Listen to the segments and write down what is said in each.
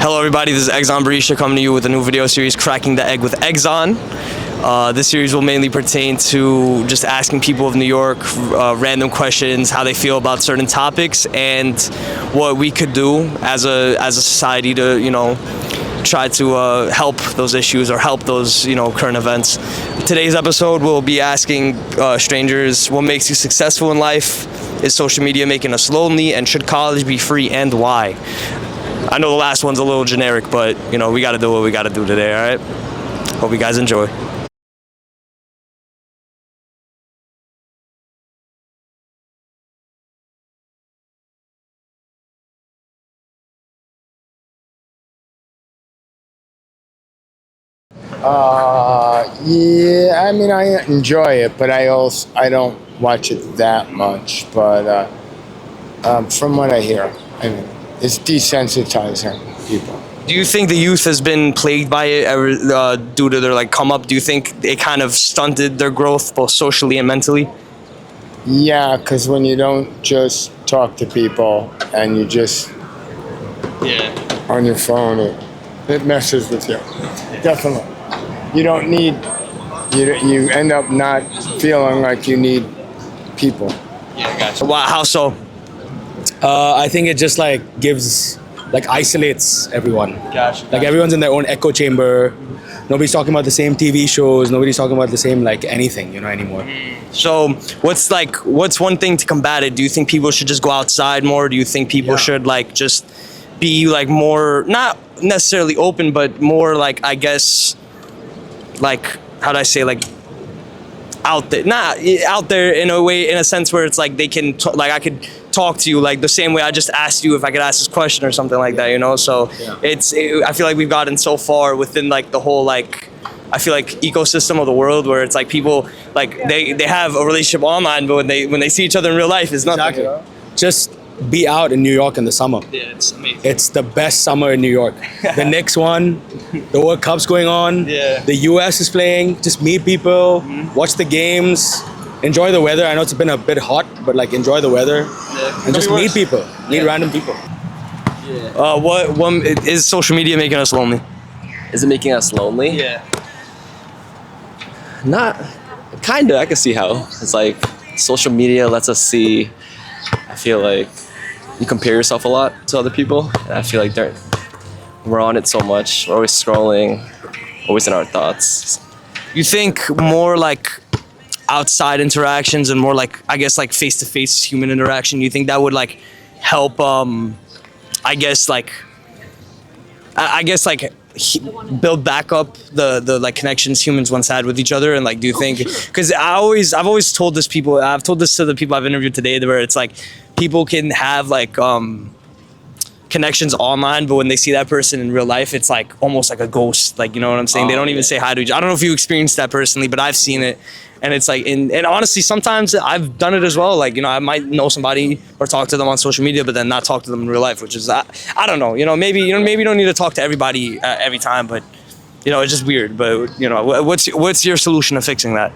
Hello everybody, this is Exxon Barisha coming to you with a new video series, Cracking the Egg with Exxon. This series will mainly pertain to just asking people of New York random questions, how they feel about certain topics, and what we could do as a society to, try to help those issues or help those, current events. Today's episode we'll be asking strangers, what makes you successful in life? Is social media making us lonely? And should college be free, and why? I know the last one's a little generic, but we got to do what we got to do today. All right. Hope you guys enjoy. Yeah, I mean, I enjoy it, but I don't watch it that much. But from what I hear, I mean, it's desensitizing people. Do you think the youth has been plagued by it due to their come up? Do you think it kind of stunted their growth both socially and mentally? Yeah, because when you don't just talk to people and you just on your phone, it messes with you. Definitely. You don't need. You end up not feeling like you need people. Yeah, gotcha. Wow, how so? I think it just isolates everyone. Gotcha. Everyone's in their own echo chamber. Nobody's talking about the same TV shows. Nobody's talking about the same anything, anymore. So what's one thing to combat it? Do you think people should just go outside more? Do you think people should just be more, not necessarily open, but more I guess how do I say, out there, not out there in a way, in a sense where it's they can I could talk to you the same way I just asked you if I could ask this question or something like that, so I feel we've gotten so far within the whole I feel ecosystem of the world where it's people they have a relationship online, but when they see each other in real life, it's nothing. Exactly. Just be out in New York in the summer. Yeah, it's amazing. It's the best summer in New York. The Knicks won, the World Cup's going on, the US is playing, just meet people, watch the games, enjoy the weather. I know it's been a bit hot, but enjoy the weather and just meet people, meet random people. What is social media making us lonely? Is it making us lonely? Yeah. Not, kinda. I can see how. It's social media lets us see. I feel you compare yourself a lot to other people. And I feel we're on it so much. We're always scrolling, always in our thoughts. You think more outside interactions and more I guess face-to-face human interaction, you think that would help I guess build back up the connections humans once had with each other? And do you think, because I've always told this to the people I've interviewed today, where it's people can have connections online, but when they see that person in real life, it's almost like a ghost, you know what I'm saying? They don't even say hi to each other. I don't know if you experienced that personally, but I've seen it. And it's and honestly, sometimes I've done it as well. I might know somebody or talk to them on social media, but then not talk to them in real life, which is, I don't know, maybe you don't need to talk to everybody every time, but it's just weird. But what's your solution to fixing that?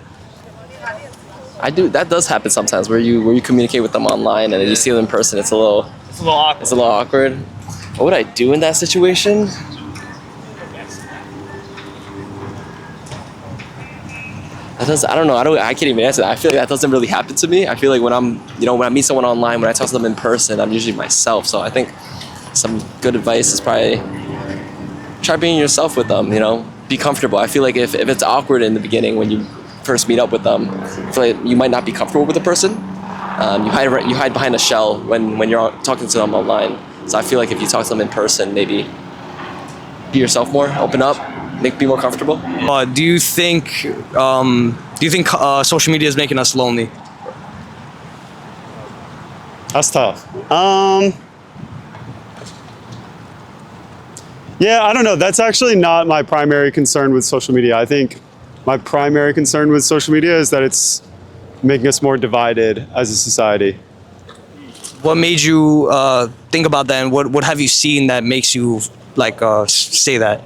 That does happen sometimes where you communicate with them online and then you see them in person. It's a little awkward. It's a little awkward. What would I do in that situation? I don't know. I can't even answer that. I feel that doesn't really happen to me. I feel when when I meet someone online, when I talk to them in person, I'm usually myself. So I think some good advice is probably try being yourself with them. Be comfortable. I feel if it's awkward in the beginning when you first meet up with them, I feel you might not be comfortable with the person. You hide behind a shell when you're talking to them online. So I feel if you talk to them in person, maybe be yourself more, open up, be more comfortable. Do you think social media is making us lonely? That's tough. Yeah, I don't know. That's actually not my primary concern with social media. I think my primary concern with social media is that it's making us more divided as a society. What made you think about that, and what have you seen that makes you say that?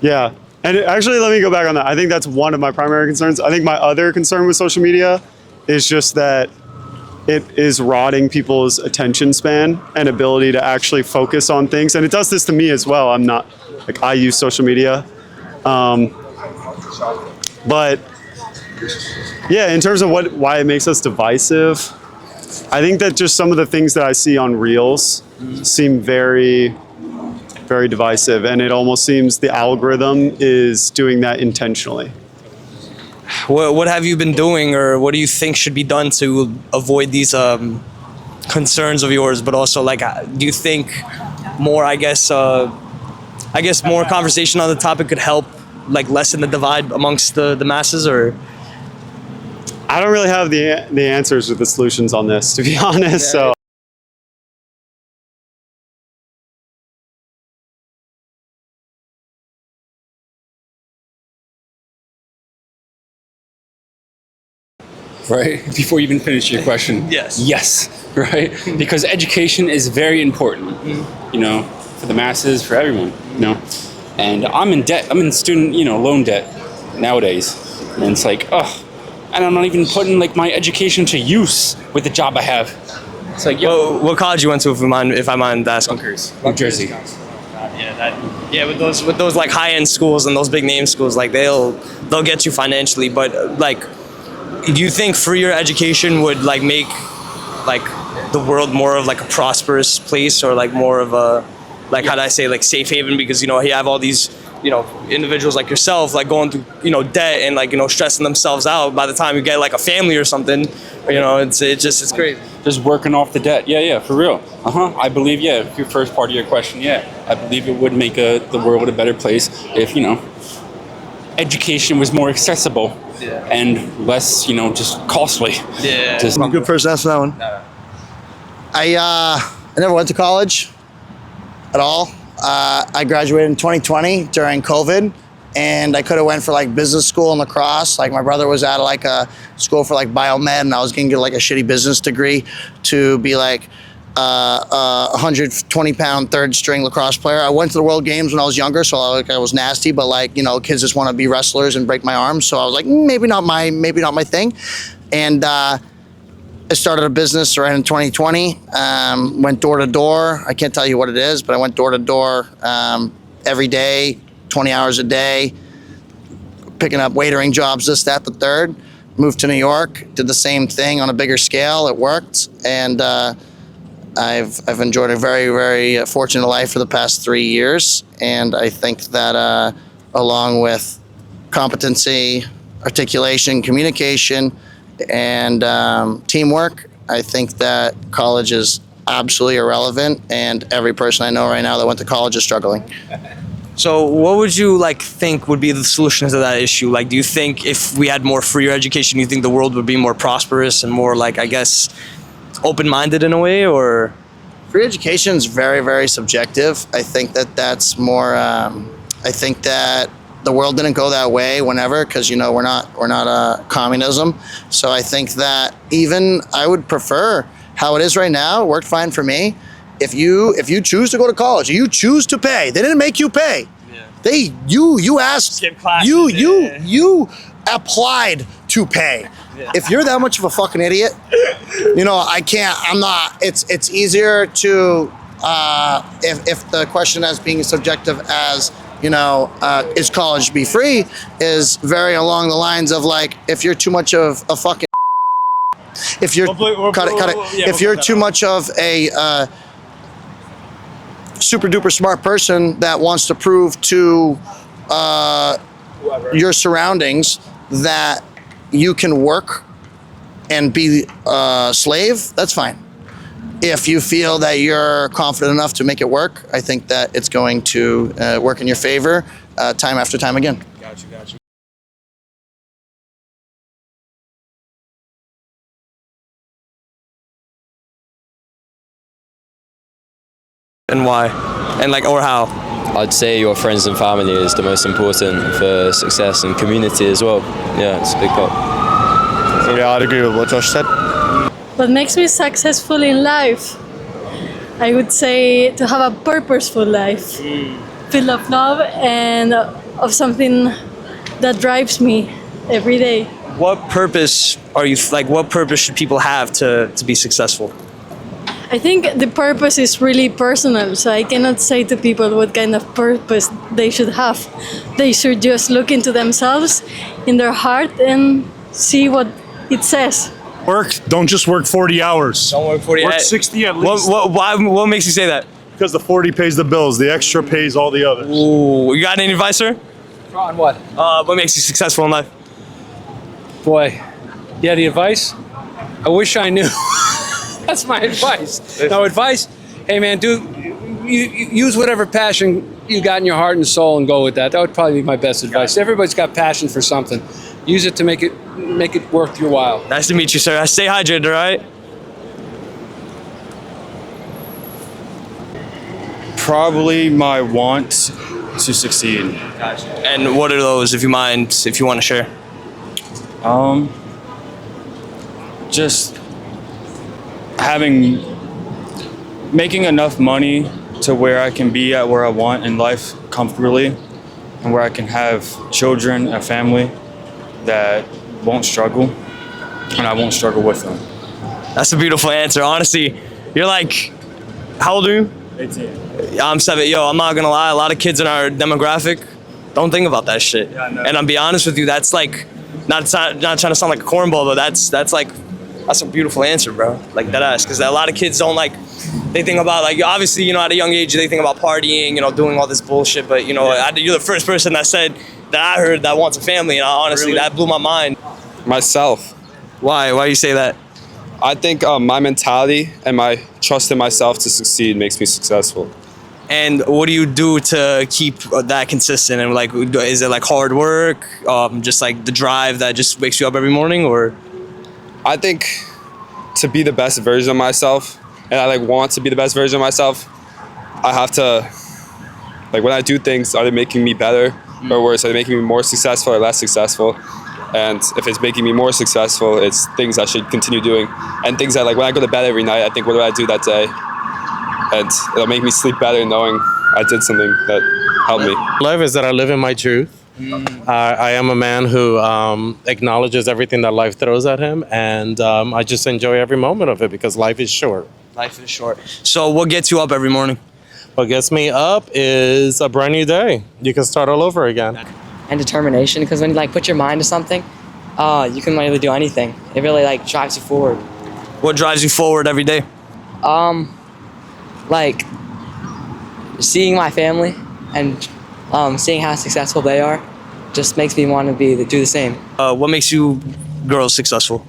Yeah, and actually, let me go back on that. I think that's one of my primary concerns. I think my other concern with social media is just that it is rotting people's attention span and ability to actually focus on things. And it does this to me as well. I'm not, like, I use social media. But yeah, in terms of why it makes us divisive, I think that just some of the things that I see on Reels seem very, very divisive. And it almost seems the algorithm is doing that intentionally. What have you been doing, or what do you think should be done to avoid these concerns of yours? But also, like, do you think more, I guess more conversation on the topic could help, like, lessen the divide amongst the masses? Or I don't really have the answers or the solutions on this, to be honest. So. Right? Before you even finish your question. Yes. Yes, right? Because education is very important, you know, for the masses, for everyone, you know. And I'm in debt. I'm in student, loan debt nowadays. And it's like, and I'm not even putting, like, my education to use with the job I have. It's like, what college you went to, if I mind asking? New Jersey. Yeah, with those like high-end schools and those big name schools, like they'll get you financially, but like, do you think freer education would like make like the world more of like a prosperous place, or like more of a, like, how do I say, like, safe haven? Because, you have all these, individuals like yourself, like, going through, debt and, like, stressing themselves out. By the time you get like a family or something, it's crazy. Just working off the debt. Yeah, for real. I believe, your first part of your question, I believe it would make the world a better place if, education was more accessible and less, just costly. Yeah. I'm a good person to ask that one. I never went to college at all. I graduated in 2020 during COVID, and I could have went for like business school in La Crosse. Like, my brother was at like a school for like biomed, and I was gonna get like a shitty business degree to be like a 120-pound third string lacrosse player. I went to the World Games when I was younger, so I was nasty, but like, kids just want to be wrestlers and break my arms. So I was like, maybe not my thing. And I started a business right in 2020. Went door to door. I can't tell you what it is, but I went door to door every day, 20 hours a day, picking up waitering jobs, this, that, the third. Moved to New York, did the same thing on a bigger scale. It worked, and I've enjoyed a very, very fortunate life for the past 3 years. And I think that along with competency, articulation, communication, and teamwork, I think that college is absolutely irrelevant, and every person I know right now that went to college is struggling. So what would you like think would be the solution to that issue? Like, do you think if we had more freer education, you think the world would be more prosperous and more, like, I guess, open-minded in a way? Or Free education is very, very subjective. I think that that's more. I think that the world didn't go that way whenever, because we're not communism. So I think that even I would prefer how it is right now. It worked fine for me. If you choose to go to college, you choose to pay. They didn't make you pay. Yeah. You asked. Skip classes, You applied to pay. Yeah. If you're that much of a fucking idiot, I can't. I'm not. It's easier to if the question as being subjective as is college be free, is very along the lines of like, if you're too much of a fucking, if you're cut it. Yeah, if you're too much of a super duper smart person that wants to prove to your surroundings that you can work and be a slave, that's fine. If you feel that you're confident enough to make it work, I think that it's going to work in your favor time after time again. Got you. And why? And like, or how? I'd say your friends and family is the most important for success, and community as well. Yeah, it's a big part. So yeah, I'd agree with what Josh said. What makes me successful in life? I would say to have a purposeful life, filled of love and of something that drives me every day. What purpose are you like? What purpose should people have to be successful? I think the purpose is really personal, so I cannot say to people what kind of purpose they should have. They should just look into themselves, in their heart, and see what it says. Work. Don't just work 40 hours. Don't work 40 Work hours. 60 at least. What makes you say that? Because the 40 pays the bills. The extra pays all the others. Ooh, you got any advice, sir? On what? What makes you successful in life? Boy, yeah, the advice? I wish I knew. That's my advice. No advice? Hey man, use whatever passion you got in your heart and soul and go with that. That would probably be my best advice. Everybody's got passion for something. Use it to make it worth your while. Nice to meet you, sir. Stay hydrated, all right? Probably my want to succeed. And what are those, if you mind, if you want to share? Just making enough money to where I can be at where I want in life comfortably, and where I can have children, a family that won't struggle, and I won't struggle with them. That's a beautiful answer. Honestly, you're like, how old are you? 18. I'm 7. Yo, I'm not gonna lie. A lot of kids in our demographic don't think about that shit. Yeah, I know. And I'll be honest with you, that's like, not trying to sound like a cornball, but that's a beautiful answer, bro. Like that ass, because a lot of kids don't like. They think about like, obviously, you know, at a young age they think about partying, you know, doing all this bullshit. But you know, you're the first person that said that I heard that wants a family, and honestly, that blew my mind. Myself. Why? Why you say that? I think my mentality and my trust in myself to succeed makes me successful. And what do you do to keep that consistent? And like, is it like hard work, just like the drive that just wakes you up every morning, or? I think to be the best version of myself, and I like want to be the best version of myself, I have to, like when I do things, are they making me better or worse? Are they making me more successful or less successful? And if it's making me more successful, it's things I should continue doing. And things that like when I go to bed every night, I think, what did I do that day? And it'll make me sleep better knowing I did something that helped me. Life is that I live in my truth. I am a man who acknowledges everything that life throws at him, and I just enjoy every moment of it because life is short. Life is short. So what gets you up every morning? What gets me up is a brand new day. You can start all over again. And determination, because when you like put your mind to something, you can really do anything. It really like drives you forward. What drives you forward every day? Like seeing my family and seeing how successful they are just makes me want to do the same. What makes you girls successful?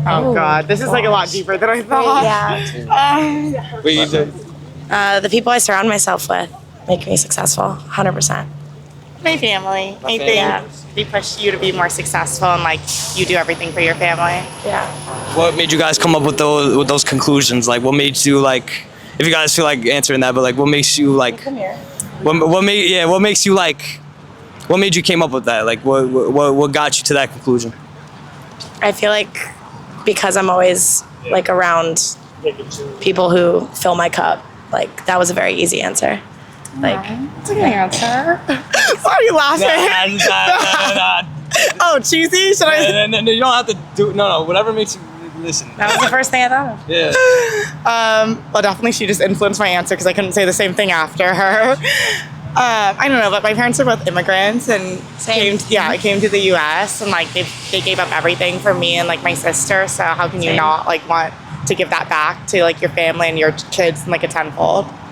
Oh God, this is like a lot deeper than I thought. Yeah. What you say? The people I surround myself with make me successful, 100%. My family. I think they push you to be more successful, and like you do everything for your family. Yeah. What made you guys come up with those conclusions? Like, what made you like? If you guys feel like answering that, but like, what makes you like? Come here. What makes you like? What made you came up with that? Like, what got you to that conclusion? I feel like because I'm always like around people who fill my cup, like that was a very easy answer. Like, That's a good answer. Why are you laughing? Oh, cheesy? Should I? No, you don't have to do. No, whatever makes you listen. That was the first thing I thought of. Yeah. Well, definitely she just influenced my answer because I couldn't say the same thing after her. I don't know, but my parents are both immigrants and came to the U.S. and like they gave up everything for me and like my sister. So how can you not like want to give that back to like your family and your kids in like a tenfold?